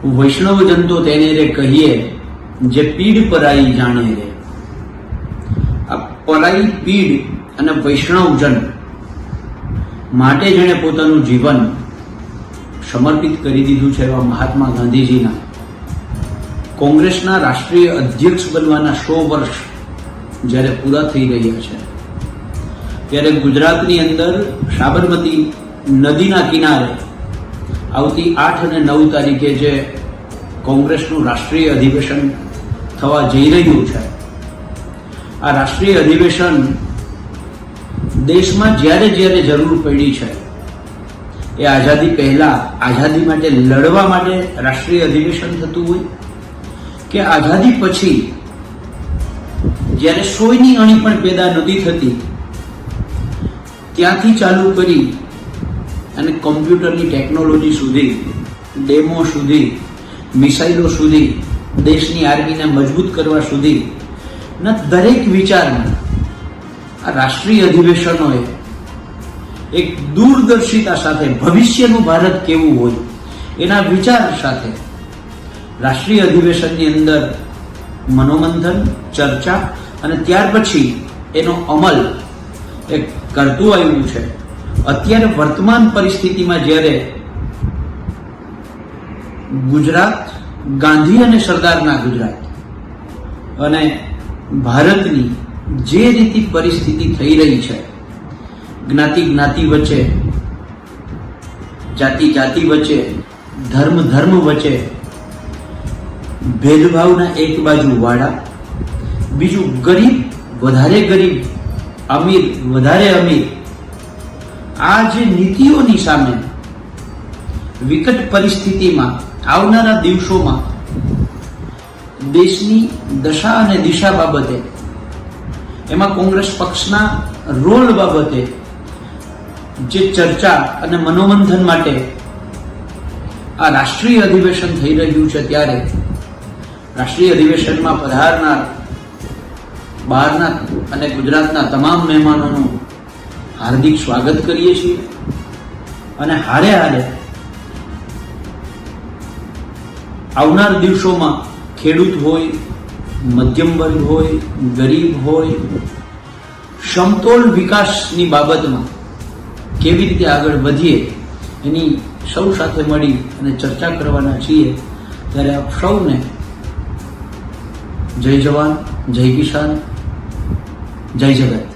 વૈષ્ણવજન તો તેને રે કહીએ, જે પીડ પરાઈ જાણે રે. આ પરાઈ પીડ અને વૈષ્ણવજન માટે જેણે પોતાનું જીવન સમર્પિત કરી દીધું છે એવા મહાત્મા ગાંધીજીના કોંગ્રેસના રાષ્ટ્રીય અધ્યક્ષ બનવાના 100 વર્ષ જ્યારે પૂરા થઈ રહ્યા છે, ત્યારે ગુજરાતની અંદર સાબરમતી નદીના કિનારે આવતી 8 અને 9 તારીખે જે કોંગ્રેસનું રાષ્ટ્રીય અધિવેશન થવા જઈ રહ્યું છે, આ રાષ્ટ્રીય અધિવેશન દેશમાં જ્યારે જ્યારે જરૂર પડી છે, એ આઝાદી પહેલા આઝાદી માટે લડવા માટે રાષ્ટ્રીય અધિવેશન થતું હોય કે આઝાદી પછી જ્યારે સોયની અણી પણ પેદા નહોતી થતી ત્યાંથી ચાલુ કરી અને કોમ્પ્યુટરની ટેકનોલોજી સુધી, ડેમો સુધી, મિસાઇલો સુધી, દેશની આર્મીને મજબૂત કરવા સુધી ના દરેક વિચારમાં આ રાષ્ટ્રીય અધિવેશનોએ એક દૂરદર્શિતા સાથે ભવિષ્યનું ભારત કેવું હોય એના વિચાર સાથે રાષ્ટ્રીય અધિવેશનની અંદર મનોમંથન, ચર્ચા અને ત્યાર પછી એનો અમલ એક કરતું આવ્યું છે. અત્યારે વર્તમાન પરિસ્થિતિમાં જ્યારે ગુજરાત ગાંધી અને સરદારના ગુજરાત અને ભારતની જે રીતે પરિસ્થિતિ થઈ રહી છે, જ્ઞાતિ વચ્ચે, જાતિ વચ્ચે, ધર્મ વચ્ચે ભેદભાવના એક બાજુ વાળા, બીજું ગરીબ વધારે ગરીબ, અમીર વધારે અમીર, આ જે નીતિઓની સામે વિકટ પરિસ્થિતિમાં આવનારા દિવસોમાં દેશની દશા અને દિશા બાબતે, એમાં કોંગ્રેસ પક્ષના રોલ બાબતે જે ચર્ચા અને મનોમંથન માટે આ રાષ્ટ્રીય અધિવેશન થઈ રહ્યું છે, ત્યારે રાષ્ટ્રીય અધિવેશનમાં પધારનાર બહારના અને ગુજરાતના તમામ મહેમાનોનું હાર્દિક સ્વાગત કરીએ છીએ અને હારે આવનાર દિવસોમાં ખેડૂત હોય, મધ્યમ વર્ગ હોય, ગરીબ હોય, સમતોલ વિકાસની બાબતમાં કેવી રીતે આગળ વધીએ એની સૌ સાથે મળી અને ચર્ચા કરવાના છીએ. ત્યારે આપ સૌને જય જવાન, જય કિસાન, જય જગત.